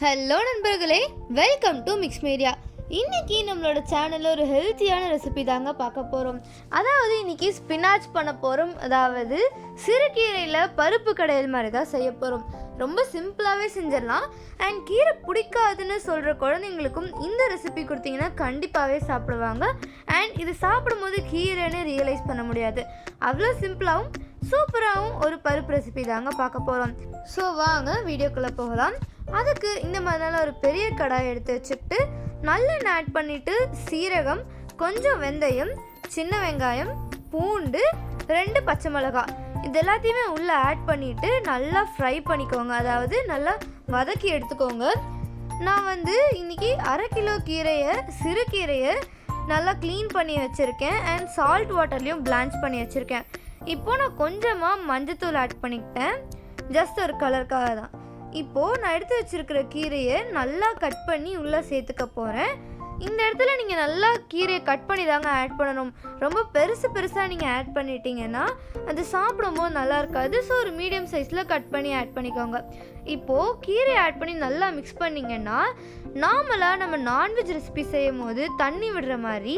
Hello நண்பர்களே, welcome to mix media. இன்றைக்கி நம்மளோட சேனலில் ஒரு ஹெல்த்தியான ரெசிபி தாங்க பார்க்க போகிறோம். அதாவது இன்றைக்கி ஸ்பினாச் பண்ண போகிறோம். அதாவது சிறுகீரையில் பருப்பு கடையல் மாதிரி தான் செய்ய போகிறோம். ரொம்ப சிம்பிளாகவே செஞ்சிடலாம். அண்ட் கீரை பிடிக்காதுன்னு சொல்கிற குழந்தைங்களுக்கும் இந்த ரெசிபி கொடுத்தீங்கன்னா கண்டிப்பாகவே சாப்பிடுவாங்க. அண்ட் இது சாப்பிடும்போது கீரைன்னு ரியலைஸ் பண்ண முடியாது. அவ்வளோ சிம்பிளாகவும் சூப்பராகவும் ஒரு பருப்பு ரெசிபி தாங்க பார்க்க போகிறோம். ஸோ வாங்க வீடியோக்குள்ளே போகலாம். அதுக்கு இந்த மாதிரினால ஒரு பெரிய கடாய் எடுத்து வச்சுக்கிட்டு நல்லெண்ணெய் ஆட் பண்ணிவிட்டு சீரகம், கொஞ்சம் வெந்தயம், சின்ன வெங்காயம், பூண்டு, 2 பச்சை மிளகாய் இது எல்லாத்தையுமே உள்ளே ஆட் பண்ணிவிட்டு நல்லா ஃப்ரை பண்ணிக்கோங்க. அதாவது நல்லா வதக்கி எடுத்துக்கோங்க. நான் இன்றைக்கி 1/2 கிலோ கீரையை, சிறுகீரையை நல்லா க்ளீன் பண்ணி வச்சுருக்கேன். அண்ட் சால்ட் வாட்டர்லேயும் பிளான்ச் பண்ணி வச்சுருக்கேன். இப்போது நான் கொஞ்சமாக மஞ்சத்தூள் ஆட் பண்ணிக்கிட்டேன், ஜஸ்ட் ஒரு கலருக்காக தான். இப்போது நான் எடுத்து வச்சுருக்கிற கீரையை நல்லா கட் பண்ணி உள்ளே சேர்த்துக்க போகிறேன். இந்த இடத்துல நீங்கள் நல்லா கீரையை கட் பண்ணி தாங்க ஆட் பண்ணணும். ரொம்ப பெருசாக நீங்கள் ஆட் பண்ணிட்டீங்கன்னா அது சாப்பிடும்போது நல்லா இருக்காது. ஸோ ஒரு மீடியம் சைஸில் கட் பண்ணி ஆட் பண்ணிக்கோங்க. இப்போது கீரையை ஆட் பண்ணி நல்லா மிக்ஸ் பண்ணிங்கன்னா நார்மலாக நம்ம நான்வெஜ் ரெசிபி செய்யும் போது தண்ணி விடுற மாதிரி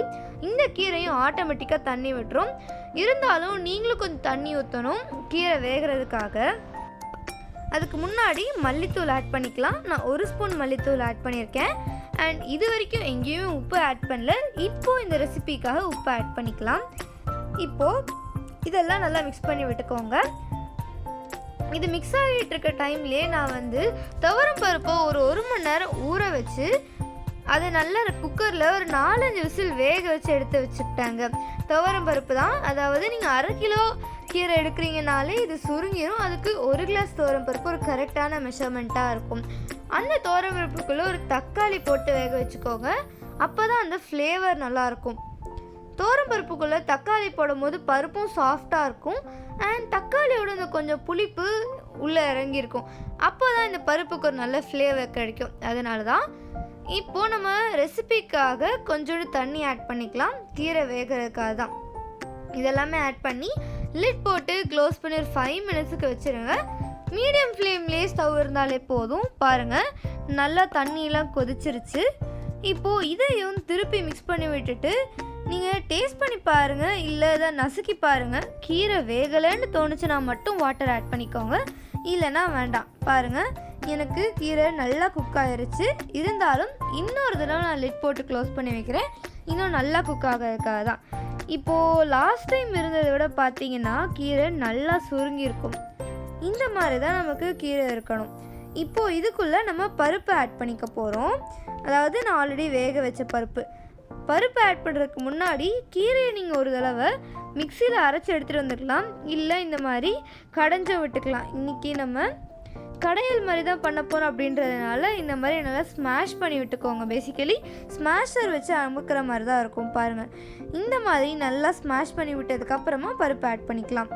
இந்த கீரையும் ஆட்டோமேட்டிக்காக தண்ணி விட்டுரும். இருந்தாலும் நீங்களும் கொஞ்சம் தண்ணி ஊற்றணும் கீரை வேகிறதுக்காக. அதுக்கு முன்னாடி மல்லித்தூள் ஆட் பண்ணிக்கலாம். நான் 1 ஸ்பூன் மல்லித்தூள் ஆட் பண்ணியிருக்கேன். அண்ட் இது வரைக்கும் எங்கேயுமே உப்பு ஆட் பண்ணல. இப்போது இந்த ரெசிபிக்காக உப்பு ஆட் பண்ணிக்கலாம். இப்போது இதெல்லாம் நல்லா மிக்ஸ் பண்ணி விட்டுக்கோங்க. இது மிக்ஸ் ஆகிட்டு இருக்க டைம்லேயே நான் துவரம் பருப்பை ஒரு மணி நேரம் ஊற வச்சு அதை நல்லா குக்கரில் ஒரு 4-5 விசில் வேக வச்சு எடுத்து வச்சுக்கிட்டாங்க. துவரம் பருப்பு தான். அதாவது நீங்கள் 1/2 கிலோ கீரை எடுக்கிறீங்கனாலே இது சுருங்கிடும். அதுக்கு 1 கிளாஸ் துவரம் பருப்பு ஒரு கரெக்டான மெஷர்மெண்ட்டாக இருக்கும். அந்த துவரம் பருப்புக்குள்ளே ஒரு தக்காளி போட்டு வேக வச்சுக்கோங்க. அப்போ தான் அந்த ஃப்ளேவர் நல்லாயிருக்கும். துவரம் பருப்புக்குள்ளே தக்காளி போடும்போது பருப்பும் சாஃப்டாக இருக்கும். அண்ட் தக்காளியோட இந்த கொஞ்சம் புளிப்பு உள்ளே இறங்கியிருக்கும். அப்போ தான் இந்த பருப்புக்கு ஒரு நல்ல ஃப்ளேவர் கிடைக்கும். அதனால தான் இப்போது நம்ம ரெசிபிக்காக கொஞ்சோண்டு தண்ணி ஆட் பண்ணிக்கலாம். கீரை வேகிறதுக்காக தான். இதெல்லாமே ஆட் பண்ணி லிட் போட்டு க்ளோஸ் பண்ணி ஒரு 5 மினிட்ஸுக்கு வச்சுருங்க. மீடியம் ஃப்ளேம்லேயே ஸ்டவ் இருந்தாலே போதும். பாருங்கள், நல்லா தண்ணியெலாம் கொதிச்சிருச்சு. இப்போது இதையும் திருப்பி மிக்ஸ் பண்ணி விட்டுட்டு நீங்கள் டேஸ்ட் பண்ணி பாருங்கள். இல்லை இதை நசுக்கி பாருங்கள். கீரை வேகலைன்னு தோணுச்சுன்னா மட்டும் வாட்டர் ஆட் பண்ணிக்கோங்க. இல்லைன்னா வேண்டாம். பாருங்கள், எனக்கு கீரை நல்லா குக் ஆகிருச்சு. இருந்தாலும் இன்னொரு தடவை நான் லிட் போட்டு க்ளோஸ் பண்ணி வைக்கிறேன். இன்னும் நல்லா குக் ஆகிறதுக்காக தான். இப்போது லாஸ்ட் டைம் இருந்ததை விட பார்த்தீங்கன்னா கீரை நல்லா சுருங்கியிருக்கும். இந்த மாதிரி தான் நமக்கு கீரை இருக்கணும். இப்போது இதுக்குள்ளே நம்ம பருப்பு ஆட் பண்ணிக்க போகிறோம். அதாவது நான் ஆல்ரெடி வேக வச்ச பருப்பு ஆட் பண்ணுறதுக்கு முன்னாடி கீரையை நீங்கள் ஒரு தடவை மிக்சியில் அரைச்சி எடுத்துகிட்டு வந்துக்கலாம். இல்லை இந்த மாதிரி கடைஞ்ச விட்டுக்கலாம். இன்றைக்கி நம்ம கடையல் மாதிரி தான் பண்ண போகிறோம் அப்படின்றதுனால இந்த மாதிரி நல்லா ஸ்மாஷ் பண்ணி விட்டுக்கோங்க. பேசிக்கலி ஸ்மாஷர் வச்சு அமுக்கிற மாதிரி தான் இருக்கும். பாருங்கள், இந்த மாதிரி நல்லா ஸ்மாஷ் பண்ணி விட்டதுக்கப்புறமா பருப்பு ஆட் பண்ணிக்கலாம்.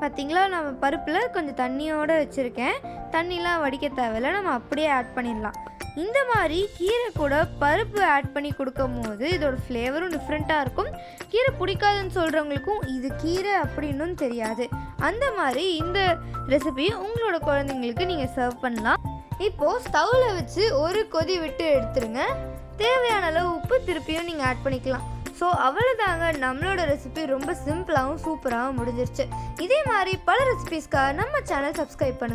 பார்த்திங்களா, நம்ம பருப்பில் கொஞ்சம் தண்ணியோடு வச்சுருக்கேன். தண்ணிலாம் வடிக்க தேவையில்லை, நம்ம அப்படியே ஆட் பண்ணிடலாம். இந்த மாதிரி கீரை கூட பருப்பு ஆட் பண்ணி கொடுக்கும் போது இதோட ஃப்ளேவரும் டிஃப்ரெண்ட்டாக இருக்கும். கீரை பிடிக்காதுன்னு சொல்கிறவங்களுக்கும் இது கீரை அப்படின்னும் தெரியாது. அந்த மாதிரி இந்த ரெசிபி உங்களோட குழந்தைங்களுக்கு நீங்கள் சர்வ் பண்ணலாம். இப்போது ஸ்டவ்வில் வச்சு ஒரு கொதி விட்டு எடுத்துருங்க. தேவையான அளவு உப்பு திருப்பியும் நீங்கள் ஆட் பண்ணிக்கலாம். ஸோ அவ்வளோதாங்க, நம்மளோட ரெசிபி ரொம்ப சிம்பிளாகவும் சூப்பராகவும் முடிஞ்சிருச்சு. இதே மாதிரி பல ரெசிபீஸ்க்காக நம்ம சேனல் சப்ஸ்கிரைப் பண்ணுங்கள்.